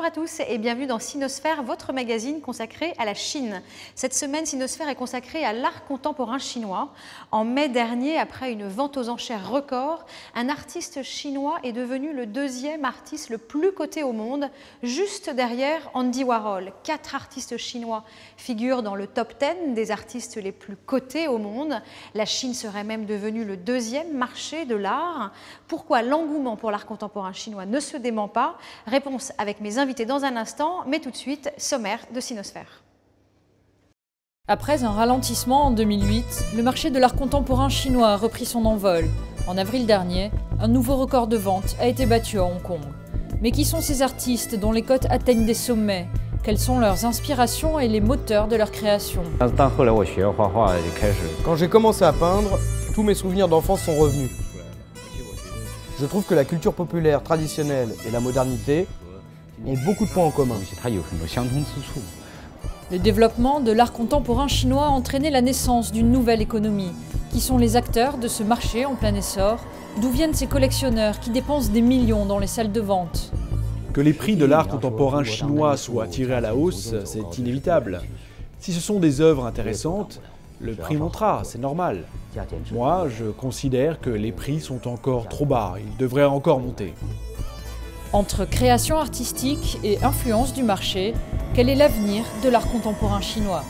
à tous et bienvenue dans Sinosphère, votre magazine consacré à la Chine. Cette semaine, Sinosphère est consacrée à l'art contemporain chinois. En mai dernier, après une vente aux enchères record, un artiste chinois est devenu le deuxième artiste le plus coté au monde, juste derrière Andy Warhol. 4 artistes chinois figurent dans le top 10 des artistes les plus cotés au monde. La Chine serait même devenue le deuxième marché de l'art. Pourquoi l'engouement pour l'art contemporain chinois ne se dément pas? Réponse avec mes invités dans un instant, mais tout de suite, sommaire de Sinosphère. Après un ralentissement en 2008, le marché de l'art contemporain chinois a repris son envol. En avril dernier, un nouveau record de vente a été battu à Hong Kong. Mais qui sont ces artistes dont les cotes atteignent des sommets? Quelles sont leurs inspirations et les moteurs de leur création? Quand j'ai commencé à peindre, tous mes souvenirs d'enfance sont revenus. Je trouve que la culture populaire traditionnelle et la modernité ont beaucoup de points en commun. Le développement de l'art contemporain chinois a entraîné la naissance d'une nouvelle économie. Qui sont les acteurs de ce marché en plein essor? D'où viennent ces collectionneurs qui dépensent des millions dans les salles de vente? Que les prix de l'art contemporain chinois soient tirés à la hausse, c'est inévitable. Si ce sont des œuvres intéressantes, le prix montera, c'est normal. Moi, je considère que les prix sont encore trop bas, ils devraient encore monter. Entre création artistique et influence du marché, quel est l'avenir de l'art contemporain chinois?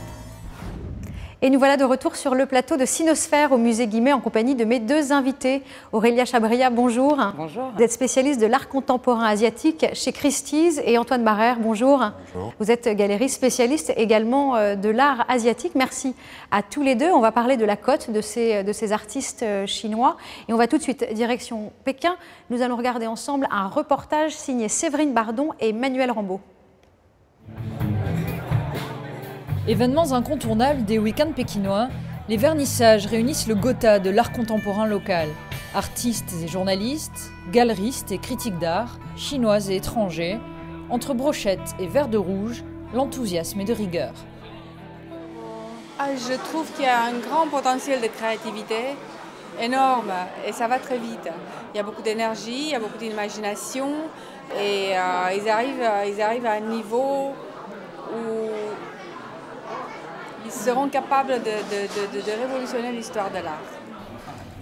Et nous voilà de retour sur le plateau de Sinosphère au musée Guimet en compagnie de mes deux invités. Aurélia Chabria, bonjour. Bonjour. Vous êtes spécialiste de l'art contemporain asiatique chez Christie's. Et Antoine Barrère, bonjour. Bonjour. Vous êtes galériste spécialiste également de l'art asiatique. Merci à tous les deux. On va parler de la cote de ces artistes chinois. Et on va tout de suite direction Pékin. Nous allons regarder ensemble un reportage signé Séverine Bardon et Manuel Rambaud. Événements incontournables des week-ends pékinois, les vernissages réunissent le Gotha de l'art contemporain local. Artistes et journalistes, galeristes et critiques d'art, chinois et étrangers, entre brochettes et verres de rouge, l'enthousiasme est de rigueur. Je trouve qu'il y a un grand potentiel de créativité, énorme, et ça va très vite. Il y a beaucoup d'énergie, il y a beaucoup d'imagination, et ils arrivent à un niveau où ils seront capables de révolutionner l'histoire de l'art.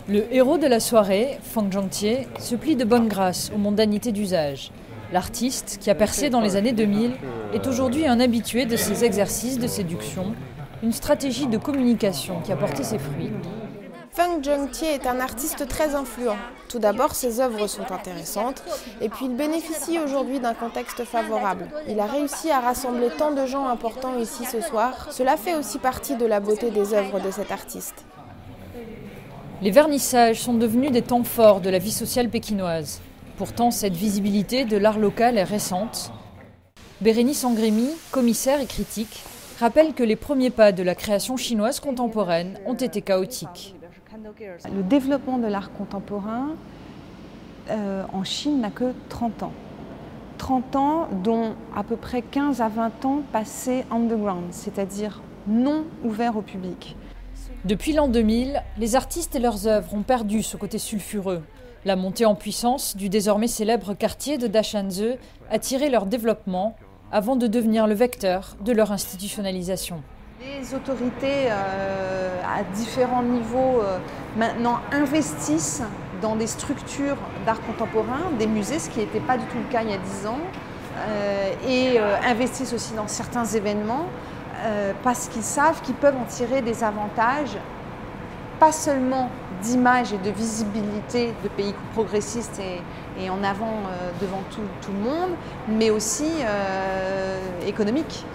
Le héros de la soirée, Feng Zhongtie, se plie de bonne grâce aux mondanités d'usage. L'artiste, qui a percé dans les années 2000, est aujourd'hui un habitué de ces exercices de séduction, une stratégie de communication qui a porté ses fruits. Feng Zhongtie est un artiste très influent. Tout d'abord, ses œuvres sont intéressantes, et puis il bénéficie aujourd'hui d'un contexte favorable. Il a réussi à rassembler tant de gens importants ici ce soir. Cela fait aussi partie de la beauté des œuvres de cet artiste. Les vernissages sont devenus des temps forts de la vie sociale pékinoise. Pourtant, cette visibilité de l'art local est récente. Bérénice Angrémy, commissaire et critique, rappelle que les premiers pas de la création chinoise contemporaine ont été chaotiques. Le développement de l'art contemporain en Chine n'a que 30 ans. 30 ans dont à peu près 15 à 20 ans passés underground, c'est-à-dire non ouverts au public. Depuis l'an 2000, les artistes et leurs œuvres ont perdu ce côté sulfureux. La montée en puissance du désormais célèbre quartier de Dashanze a tiré leur développement avant de devenir le vecteur de leur institutionnalisation. Les autorités à différents niveaux maintenant investissent dans des structures d'art contemporain, des musées, ce qui n'était pas du tout le cas il y a 10 ans, et investissent aussi dans certains événements parce qu'ils savent qu'ils peuvent en tirer des avantages, pas seulement d'image et de visibilité de pays progressistes et en avant devant tout le monde, mais aussi économiques.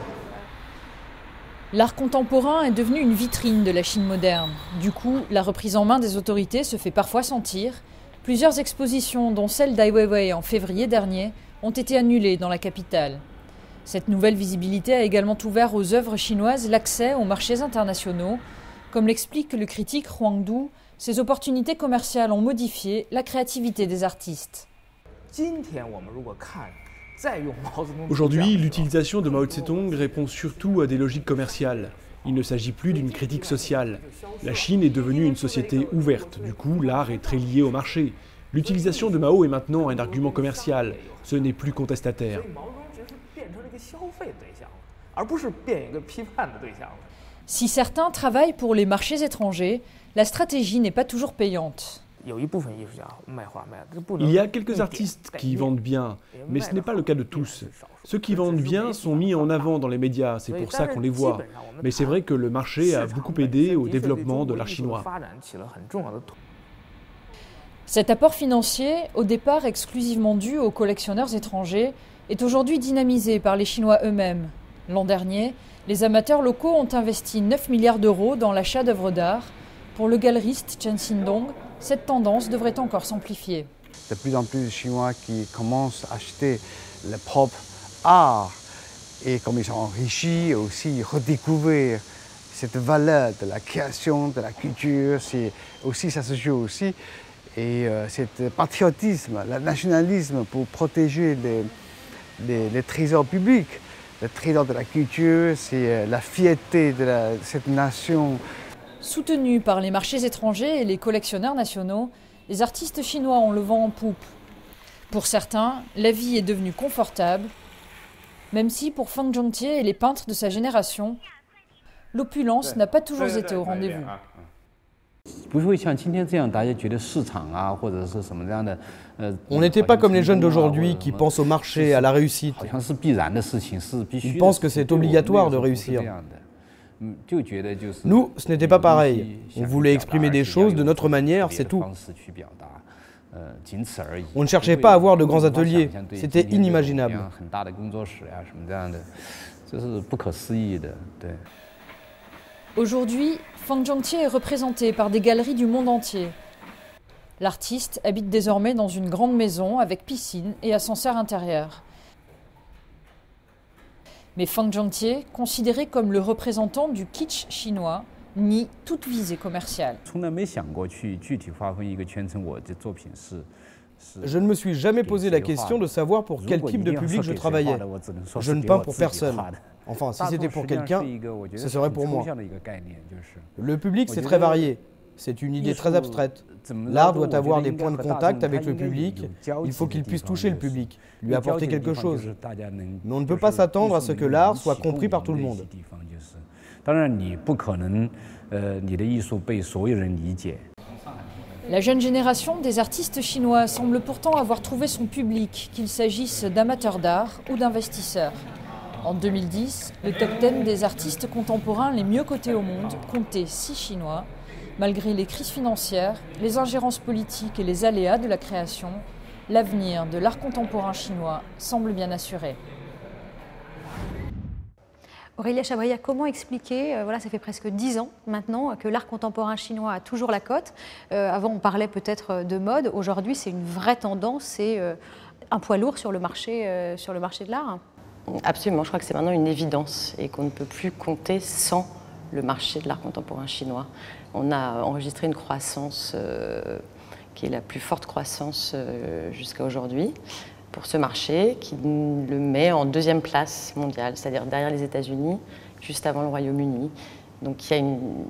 L'art contemporain est devenu une vitrine de la Chine moderne. Du coup, la reprise en main des autorités se fait parfois sentir. Plusieurs expositions, dont celle d'Ai Weiwei en février dernier, ont été annulées dans la capitale. Cette nouvelle visibilité a également ouvert aux œuvres chinoises l'accès aux marchés internationaux. Comme l'explique le critique Huang Du, ces opportunités commerciales ont modifié la créativité des artistes. Aujourd'hui, l'utilisation de Mao Tse-tung répond surtout à des logiques commerciales. Il ne s'agit plus d'une critique sociale. La Chine est devenue une société ouverte, du coup l'art est très lié au marché. L'utilisation de Mao est maintenant un argument commercial, ce n'est plus contestataire. Si certains travaillent pour les marchés étrangers, la stratégie n'est pas toujours payante. Il y a quelques artistes qui vendent bien, mais ce n'est pas le cas de tous. Ceux qui vendent bien sont mis en avant dans les médias, c'est pour ça qu'on les voit. Mais c'est vrai que le marché a beaucoup aidé au développement de l'art chinois. Cet apport financier, au départ exclusivement dû aux collectionneurs étrangers, est aujourd'hui dynamisé par les Chinois eux-mêmes. L'an dernier, les amateurs locaux ont investi 9 milliards d'euros dans l'achat d'œuvres d'art. Pour le galeriste Chen Xindong, cette tendance devrait encore s'amplifier. De plus en plus de Chinois qui commencent à acheter le propre art et comme ils sont enrichis, aussi redécouvrir cette valeur de la création, de la culture, ça se joue aussi. Et cet patriotisme, le nationalisme pour protéger les trésors publics, le trésor de la culture, c'est la fierté de cette nation. Soutenus par les marchés étrangers et les collectionneurs nationaux, les artistes chinois ont le vent en poupe. Pour certains, la vie est devenue confortable, même si pour Feng Zhongtie et les peintres de sa génération, l'opulence n'a pas toujours été au rendez-vous. On n'était pas comme les jeunes d'aujourd'hui qui pensent au marché, à la réussite. Ils pensent que c'est obligatoire de réussir. Nous, ce n'était pas pareil. On voulait exprimer des choses de notre manière, c'est tout. On ne cherchait pas à avoir de grands ateliers. C'était inimaginable. Aujourd'hui, Feng Zhongtie est représenté par des galeries du monde entier. L'artiste habite désormais dans une grande maison avec piscine et ascenseur intérieur. Mais Feng Zhongtie, considéré comme le représentant du kitsch chinois, nie toute visée commerciale. Je ne me suis jamais posé la question de savoir pour quel type de public je travaillais. Je ne peins pour personne. Enfin, si c'était pour quelqu'un, ce serait pour moi. Le public, c'est très varié. C'est une idée très abstraite. L'art doit avoir des points de contact avec le public. Il faut qu'il puisse toucher le public, lui apporter quelque chose. Mais on ne peut pas s'attendre à ce que l'art soit compris par tout le monde. La jeune génération des artistes chinois semble pourtant avoir trouvé son public, qu'il s'agisse d'amateurs d'art ou d'investisseurs. En 2010, le top 10 des artistes contemporains les mieux cotés au monde comptait 6 Chinois. Malgré les crises financières, les ingérences politiques et les aléas de la création, l'avenir de l'art contemporain chinois semble bien assuré. Aurélia Chabriat, comment expliquer, voilà, ça fait presque 10 ans maintenant que l'art contemporain chinois a toujours la cote. Avant, on parlait peut-être de mode. Aujourd'hui, c'est une vraie tendance, c'est un poids lourd sur le marché de l'art. Absolument, je crois que c'est maintenant une évidence et qu'on ne peut plus compter sans le marché de l'art contemporain chinois. On a enregistré une croissance qui est la plus forte croissance jusqu'à aujourd'hui pour ce marché, qui le met en 2e place mondiale, c'est-à-dire derrière les États-Unis, juste avant le Royaume-Uni. Donc il y a une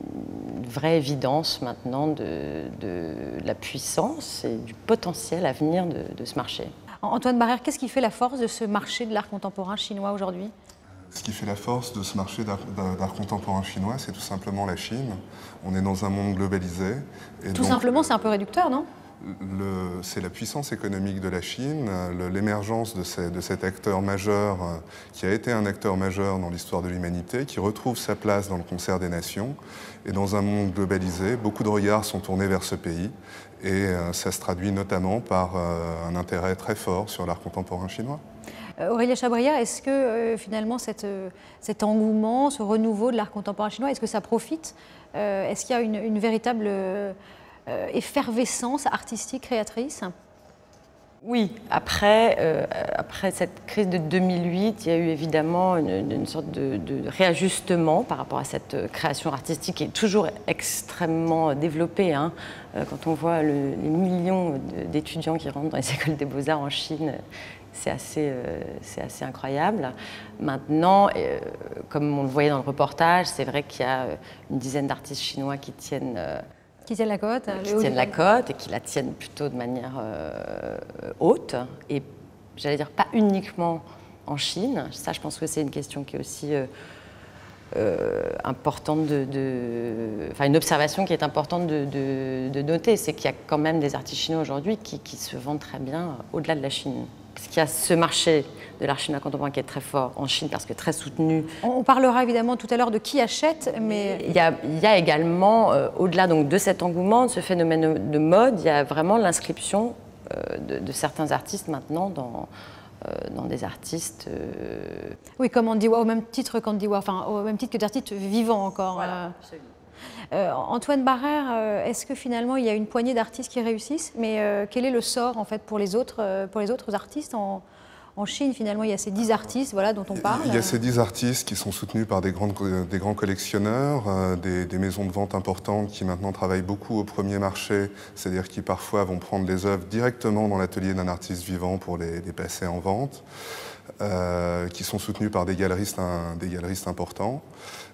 vraie évidence maintenant de la puissance et du potentiel à venir de ce marché. Antoine Barrère, qu'est-ce qui fait la force de ce marché de l'art contemporain chinois aujourd'hui ? Ce qui fait la force de ce marché d'art contemporain chinois, c'est tout simplement la Chine. On est dans un monde globalisé. Et tout simplement, c'est un peu réducteur, non ? C'est la puissance économique de la Chine, l'émergence de cet acteur majeur qui a été un acteur majeur dans l'histoire de l'humanité, qui retrouve sa place dans le concert des nations. Et dans un monde globalisé, beaucoup de regards sont tournés vers ce pays. Et ça se traduit notamment par un intérêt très fort sur l'art contemporain chinois. Aurélia Chabriat, est-ce que finalement cet engouement, ce renouveau de l'art contemporain chinois, est-ce que ça profite ? Est-ce qu'il y a une véritable effervescence artistique, créatrice ? Oui, après cette crise de 2008, il y a eu évidemment une sorte de réajustement par rapport à cette création artistique qui est toujours extrêmement développée. Hein. Quand on voit les millions d'étudiants qui rentrent dans les écoles des beaux-arts en Chine, c'est assez incroyable. Maintenant, comme on le voyait dans le reportage, c'est vrai qu'il y a une dizaine d'artistes chinois qui tiennent la cote. Qui tiennent la cote et qui la tiennent plutôt de manière haute. Et j'allais dire pas uniquement en Chine. Ça, je pense que c'est une question qui est aussi importante enfin, une observation qui est importante de noter, c'est qu'il y a quand même des artistes chinois aujourd'hui qui se vendent très bien au-delà de la Chine. Parce qu'il y a ce marché de l'art chinois contemporain qui est très fort en Chine parce que très soutenu. On parlera évidemment tout à l'heure de qui achète, mais... Il y a également, au-delà donc de cet engouement, de ce phénomène de mode, il y a vraiment l'inscription de certains artistes maintenant dans des artistes... Oui, comme Andy Warhol, au même titre qu'Andy Warhol, enfin au même titre que des artistes vivants encore. Voilà, absolument. Antoine Barrère, est-ce que finalement il y a une poignée d'artistes qui réussissent, mais quel est le sort en fait pour les autres artistes en Chine? Finalement, il y a ces 10 artistes dont on parle. Il y a ces 10 artistes qui sont soutenus par des grands collectionneurs, des maisons de vente importantes qui maintenant travaillent beaucoup au premier marché, c'est-à-dire qui parfois vont prendre les œuvres directement dans l'atelier d'un artiste vivant pour les passer en vente, qui sont soutenus par des galeristes importants.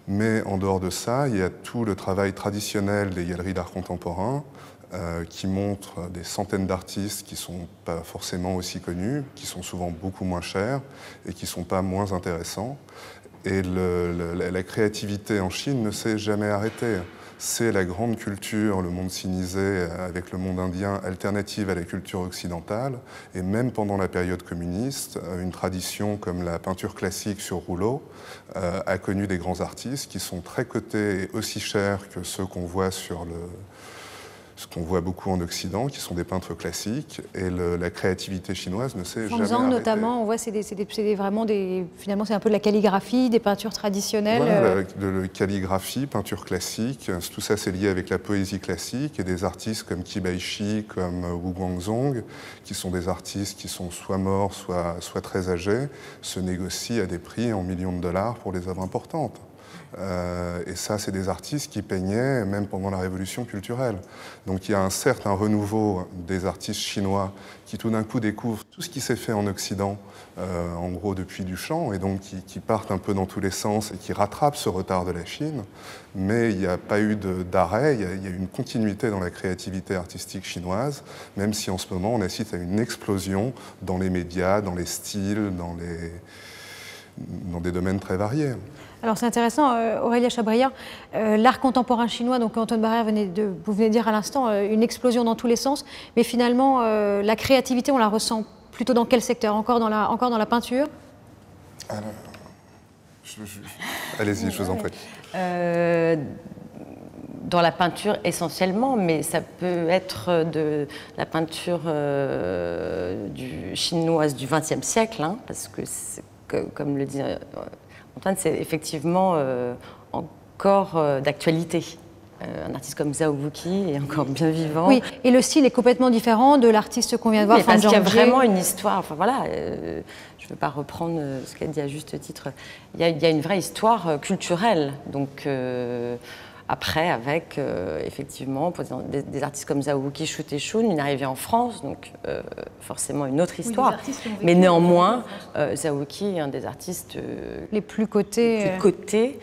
Mais en dehors de ça, il y a tout le travail traditionnel des galeries d'art contemporain qui montrent des centaines d'artistes qui ne sont pas forcément aussi connus, qui sont souvent beaucoup moins chers et qui ne sont pas moins intéressants. Et la créativité en Chine ne s'est jamais arrêtée. C'est la grande culture, le monde sinisé avec le monde indien, alternative à la culture occidentale. Et même pendant la période communiste, une tradition comme la peinture classique sur rouleau a connu des grands artistes qui sont très cotés et aussi chers que ceux qu'on voit ce qu'on voit beaucoup en Occident, qui sont des peintres classiques, et la créativité chinoise ne s'est jamais arrêtée. Notamment, on voit finalement c'est un peu de la calligraphie, des peintures traditionnelles. Voilà, de la calligraphie, peinture classique, tout ça c'est lié avec la poésie classique, et des artistes comme Qi Baishi, comme Wu Guangzong, qui sont des artistes qui sont soit morts, soit très âgés, se négocient à des prix en millions de dollars pour les œuvres importantes. Et ça, c'est des artistes qui peignaient même pendant la révolution culturelle. Donc il y a un certain renouveau des artistes chinois qui tout d'un coup découvrent tout ce qui s'est fait en Occident, en gros depuis Duchamp, et donc qui partent un peu dans tous les sens et qui rattrapent ce retard de la Chine. Mais il n'y a pas eu d'arrêt, il y a eu une continuité dans la créativité artistique chinoise, même si en ce moment on assiste à une explosion dans les médias, dans les styles, dans des domaines très variés. Alors c'est intéressant, Aurélia Chabriat, l'art contemporain chinois, donc Antoine Barrère vous venez de dire à l'instant, une explosion dans tous les sens, mais finalement la créativité, on la ressent plutôt dans quel secteur? Encore dans la peinture? Allez-y, je vous en prie. Dans la peinture essentiellement, mais ça peut être de la peinture chinoise du XXe siècle, hein, parce que, comme le dit Antoine, c'est effectivement encore d'actualité. Un artiste comme Zhao Wuqi est encore bien vivant. Oui, et le style est complètement différent de l'artiste qu'on vient de voir. Parce qu'il y a vraiment une histoire. Enfin voilà, je ne veux pas reprendre ce qu'elle dit à juste titre. Il y a une vraie histoire culturelle. Donc après, avec effectivement pour des artistes comme Zhao Wuqi, Xu Teixun, une arrivée en France, donc forcément une autre histoire. Oui, mais néanmoins, Zhao Wuqi est un des artistes les plus cotés,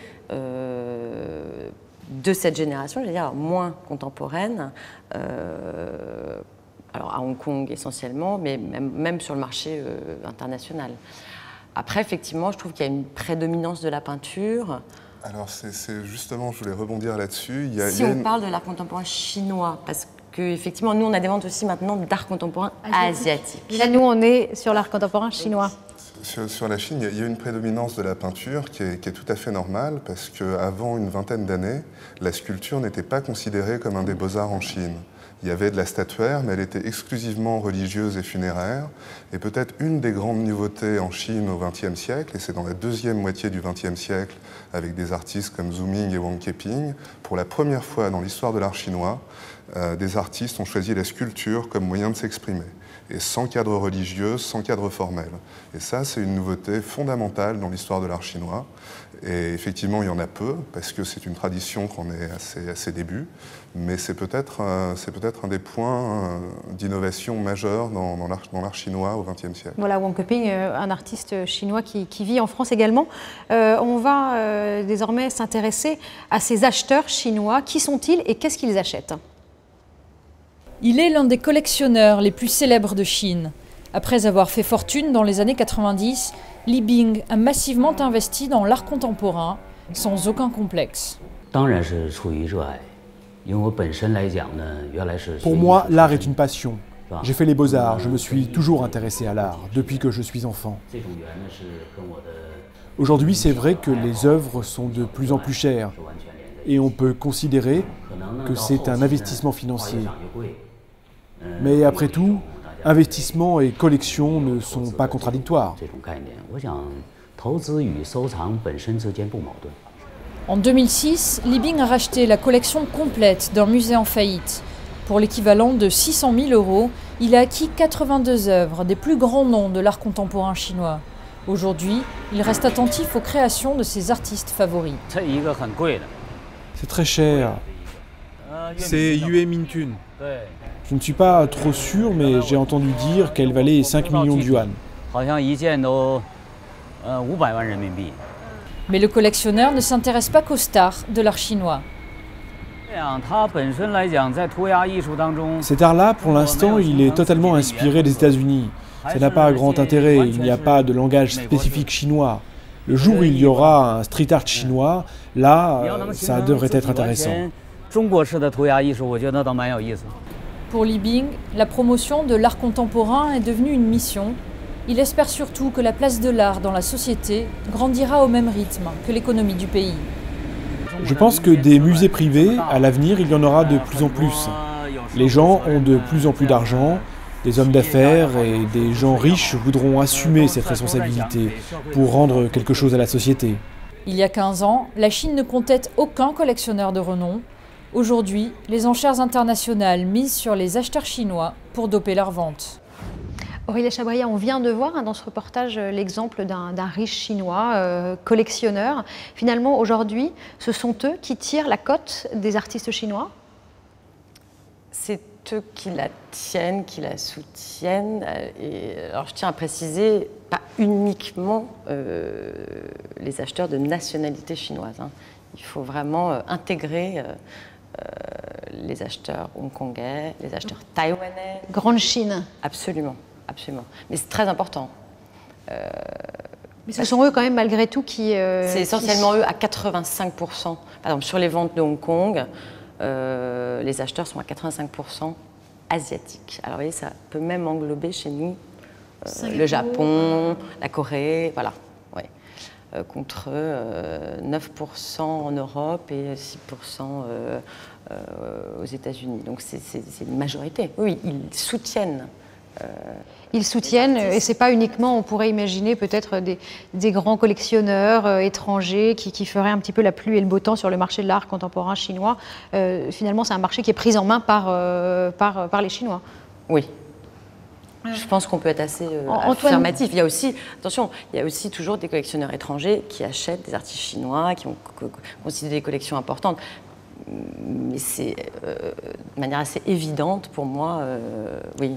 de cette génération, je veux dire moins contemporaine. Alors à Hong Kong essentiellement, mais même sur le marché international. Après, effectivement, je trouve qu'il y a une prédominance de la peinture. Alors, c'est justement, je voulais rebondir là-dessus. On parle de l'art contemporain chinois, parce qu'effectivement, nous, on a des ventes aussi maintenant d'art contemporain asiatique. Là, nous, on est sur l'art contemporain chinois. Sur la Chine, il y a une prédominance de la peinture qui est tout à fait normale, parce qu'avant une vingtaine d'années, la sculpture n'était pas considérée comme un des beaux-arts en Chine. Il y avait de la statuaire, mais elle était exclusivement religieuse et funéraire. Et peut-être une des grandes nouveautés en Chine au XXe siècle, et c'est dans la deuxième moitié du XXe siècle, avec des artistes comme Zhu Ming et Wang Keping, pour la première fois dans l'histoire de l'art chinois, des artistes ont choisi la sculpture comme moyen de s'exprimer. Et sans cadre religieux, sans cadre formel. Et ça, c'est une nouveauté fondamentale dans l'histoire de l'art chinois. Et effectivement, il y en a peu, parce que c'est une tradition qu'on est à ses débuts, mais c'est peut-être un des points d'innovation majeurs dans l'art chinois au XXe siècle. Voilà, Wang Keping, un artiste chinois qui vit en France également. On va désormais s'intéresser à ces acheteurs chinois. Qui sont-ils et qu'est-ce qu'ils achètent ? Il est l'un des collectionneurs les plus célèbres de Chine. Après avoir fait fortune dans les années 90, Li Bing a massivement investi dans l'art contemporain, sans aucun complexe. Pour moi, l'art est une passion. J'ai fait les beaux-arts, je me suis toujours intéressé à l'art, depuis que je suis enfant. Aujourd'hui, c'est vrai que les œuvres sont de plus en plus chères, et on peut considérer que c'est un investissement financier. Mais après tout, investissement et collection ne sont pas contradictoires. En 2006, Li Bing a racheté la collection complète d'un musée en faillite. Pour l'équivalent de 600 000 €, il a acquis 82 œuvres des plus grands noms de l'art contemporain chinois. Aujourd'hui, il reste attentif aux créations de ses artistes favoris. C'est très cher. C'est Yue Mintun. Je ne suis pas trop sûr, mais j'ai entendu dire qu'elle valait 5 millions de yuan. Mais le collectionneur ne s'intéresse pas qu'aux stars de l'art chinois. Cet art-là, pour l'instant, il est totalement inspiré des États-Unis. Ça n'a pas grand intérêt, il n'y a pas de langage spécifique chinois. Le jour où il y aura un street art chinois, là, ça devrait être intéressant. Pour Li Bing, la promotion de l'art contemporain est devenue une mission. Il espère surtout que la place de l'art dans la société grandira au même rythme que l'économie du pays. Je pense que des musées privés, à l'avenir, il y en aura de plus en plus. Les gens ont de plus en plus d'argent, des hommes d'affaires et des gens riches voudront assumer cette responsabilité pour rendre quelque chose à la société. Il y a 15 ans, la Chine ne comptait aucun collectionneur de renom. Aujourd'hui, les enchères internationales misent sur les acheteurs chinois pour doper leurs ventes. Aurélia Chabriat, on vient de voir dans ce reportage l'exemple d'un riche chinois, collectionneur. Finalement, aujourd'hui, ce sont eux qui tirent la cote des artistes chinois? C'est eux qui la tiennent, qui la soutiennent. Et, alors, je tiens à préciser, pas uniquement les acheteurs de nationalité chinoise. Il faut vraiment intégrer les acheteurs hongkongais, les acheteurs taïwanais. Grande Chine. Absolument. Absolument. Mais c'est très important. Mais ce sont eux quand même malgré tout qui... c'est essentiellement eux à 85%. Par exemple, sur les ventes de Hong Kong, les acheteurs sont à 85% asiatiques. Alors vous voyez, ça peut même englober chez nous le Japon, la Corée, voilà. Ouais. Contre 9% en Europe et 6% aux États-Unis. Donc c'est une majorité. Oui, ils soutiennent. Ils soutiennent, et ce n'est pas uniquement, on pourrait imaginer peut-être des grands collectionneurs étrangers qui feraient un petit peu la pluie et le beau temps sur le marché de l'art contemporain chinois. Finalement, c'est un marché qui est pris en main par les Chinois. Oui. Je pense qu'on peut être assez affirmatif. Il y a aussi, attention, il y a aussi toujours des collectionneurs étrangers qui achètent des artistes chinois, qui ont considéré des collections importantes. Mais c'est de manière assez évidente pour moi, oui.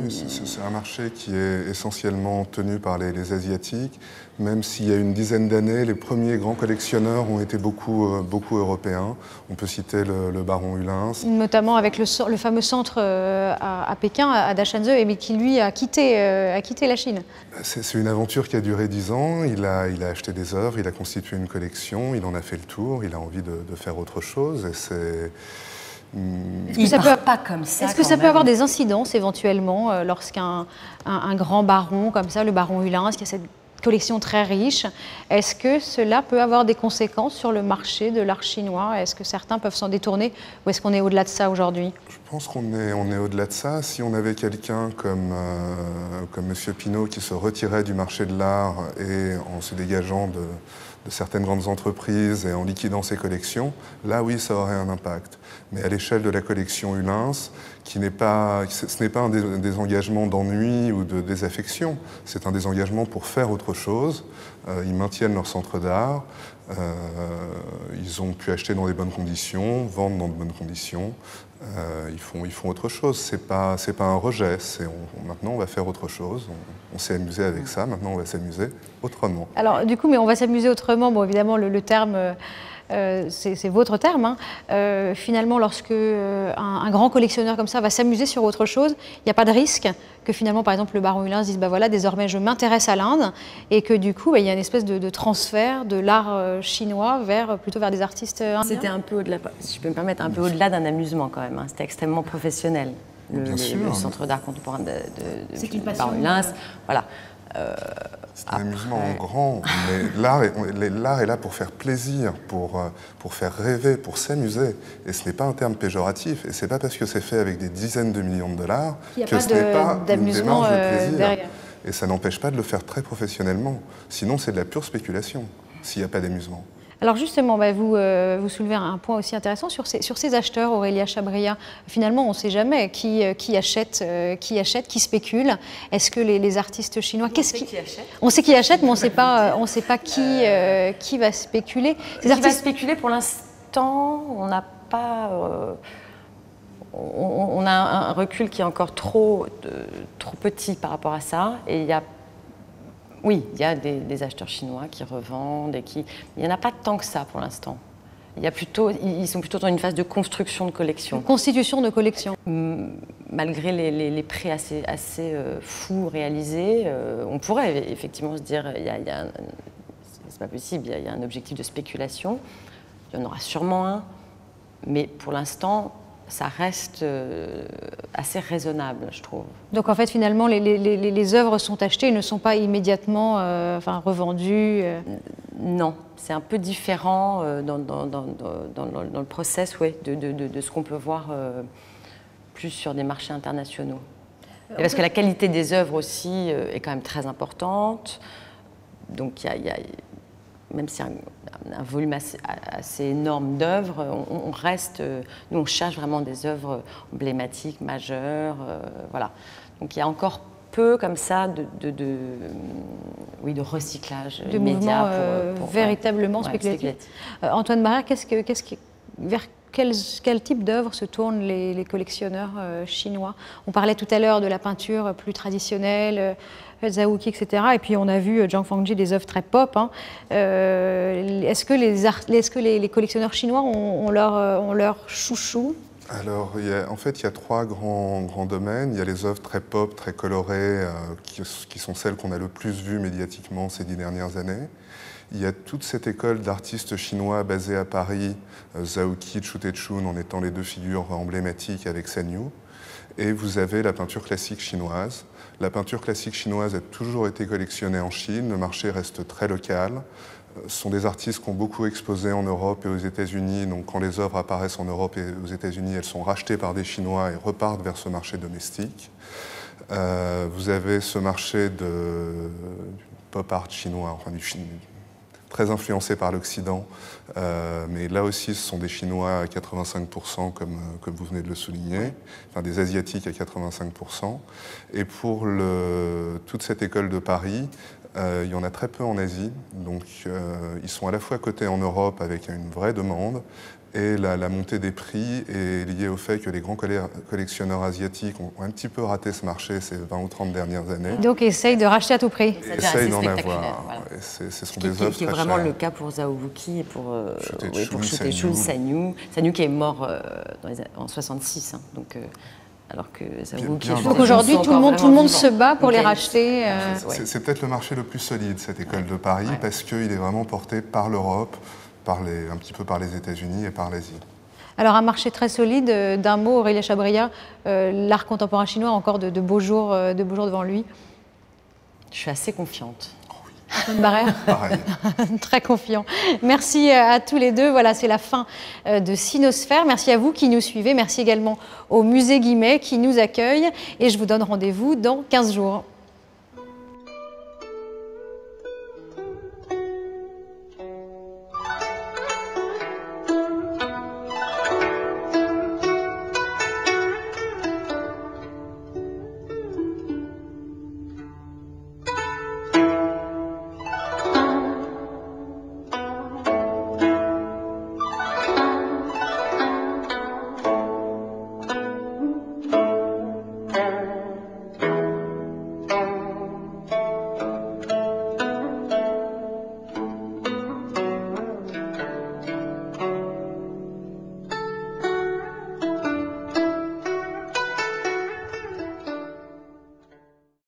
C'est un marché qui est essentiellement tenu par les Asiatiques, même s'il y a une dizaine d'années, les premiers grands collectionneurs ont été beaucoup européens. On peut citer le baron Hulin. Notamment avec le fameux centre à Pékin, à Dachenzhou, mais qui lui a quitté la Chine. C'est une aventure qui a duré 10 ans. Il a acheté des œuvres, il a constitué une collection, il en a fait le tour, il a envie de faire autre chose. Et c'est... Est-ce que ça peut avoir des incidences éventuellement lorsqu'un grand baron comme ça, le baron Hulin, qui a cette collection très riche, est-ce que cela peut avoir des conséquences sur le marché de l'art chinois? Est-ce que certains peuvent s'en détourner ou est-ce qu'on est au-delà de ça aujourd'hui? Je pense qu'on est au-delà de ça. Si on avait quelqu'un comme M. Pinault qui se retirait du marché de l'art et en se dégageant de certaines grandes entreprises et en liquidant ses collections, là oui, ça aurait un impact. Mais à l'échelle de la collection Hulin, ce n'est pas un désengagement d'ennui ou de désaffection, c'est un désengagement pour faire autre chose. Ils maintiennent leur centre d'art, ils ont pu acheter dans des bonnes conditions, vendre dans de bonnes conditions. Ils font autre chose, c'est pas un rejet, maintenant on va faire autre chose, on s'est amusé avec ça, maintenant on va s'amuser autrement. Alors du coup, mais on va s'amuser autrement, bon évidemment le terme c'est votre terme, hein. Finalement, lorsque un grand collectionneur comme ça va s'amuser sur autre chose, il n'y a pas de risque que finalement, par exemple, le baron Hulin se dise, bah voilà, désormais je m'intéresse à l'Inde, et que du coup, il y a une espèce de transfert de l'art chinois plutôt vers des artistes indiens. C'était un peu au-delà, si je peux me permettre, un peu au-delà d'un amusement quand même, hein. C'était extrêmement professionnel, le Centre d'art contemporain de baron Hulin. Voilà. C'est un amusement en grand, mais l'art est là pour faire plaisir, pour faire rêver, pour s'amuser. Et ce n'est pas un terme péjoratif, et ce n'est pas parce que c'est fait avec des dizaines de millions de dollars que ce n'est pas une démarche de plaisir. Derrière. Et ça n'empêche pas de le faire très professionnellement. Sinon, c'est de la pure spéculation, s'il n'y a pas d'amusement. Alors justement, vous soulevez un point aussi intéressant sur ces acheteurs, Aurélia Chabria. Finalement, on ne sait jamais qui achète, qui spécule. Est-ce que les artistes chinois... On sait qui achète, mais on ne sait pas qui va spéculer. Qui va spéculer, pour l'instant, on n'a pas... on a un recul qui est encore trop petit par rapport à ça. Et il y a... Oui, il y a des acheteurs chinois qui revendent et qui... Il n'y en a pas tant que ça pour l'instant. Ils sont plutôt dans une phase de construction de collection. Une constitution de collection. Malgré les prix assez fous réalisés, on pourrait effectivement se dire, c'est pas possible, il y a un objectif de spéculation. Il y en aura sûrement un, mais pour l'instant, ça reste assez raisonnable, je trouve. Donc en fait, finalement, les œuvres sont achetées et ne sont pas immédiatement revendues Non, c'est un peu différent dans le process de ce qu'on peut voir plus sur des marchés internationaux. Et parce que la qualité des œuvres aussi est quand même très importante. Donc même s'il y a un volume assez énorme d'œuvres, on reste, nous on cherche vraiment des œuvres emblématiques, majeures, voilà. Donc il y a encore peu comme ça de recyclage de mouvements véritablement spéculatifs. Antoine Barrère, vers quel type d'œuvres se tournent les collectionneurs chinois? On parlait tout à l'heure de la peinture plus traditionnelle, Zhaoqi, etc. Et puis on a vu Zhang Fangji, des œuvres très pop. Hein. Est-ce que les collectionneurs chinois ont leur chouchou? Alors, en fait, il y a trois grands domaines. Il y a les œuvres très pop, très colorées, qui sont celles qu'on a le plus vues médiatiquement ces 10 dernières années. Il y a toute cette école d'artistes chinois basée à Paris, Zhaoqi, Xu Techun en étant les deux figures emblématiques avec San Yu. Et vous avez la peinture classique chinoise. La peinture classique chinoise a toujours été collectionnée en Chine, le marché reste très local. Ce sont des artistes qui ont beaucoup exposé en Europe et aux États-Unis, donc quand les œuvres apparaissent en Europe et aux États-Unis, elles sont rachetées par des Chinois et repartent vers ce marché domestique. Vous avez ce marché du pop art chinois, enfin très influencé par l'Occident, mais là aussi ce sont des Chinois à 85% comme vous venez de le souligner, enfin des Asiatiques à 85%. Et pour toute cette école de Paris, il y en a très peu en Asie, donc ils sont à la fois cotés en Europe avec une vraie demande, et la montée des prix est liée au fait que les grands collectionneurs asiatiques ont un petit peu raté ce marché ces 20 ou 30 dernières années. Donc essayent de racheter à tout prix. Essayent d'en avoir. Voilà. Ce sont des œuvres qui est très vraiment chères. le cas pour Zhaoqi et pour Xu San Techun, Yu. San Yu qui est mort en 66. Hein, donc, alors que Zhaoqi... Donc aujourd'hui, tout le monde se bat pour les racheter. C'est peut-être le marché le plus solide, cette école de Paris, parce qu'il est vraiment porté par l'Europe, un petit peu par les États-Unis et par l'Asie. Alors un marché très solide, d'un mot, Aurélia Chabria, l'art contemporain chinois a encore de beaux jours devant lui. Je suis assez confiante. Antoine Barrère. Pareil. Très confiant. Merci à tous les deux. Voilà, c'est la fin de Sinosphère. Merci à vous qui nous suivez. Merci également au Musée Guimet qui nous accueille. Et je vous donne rendez-vous dans 15 jours.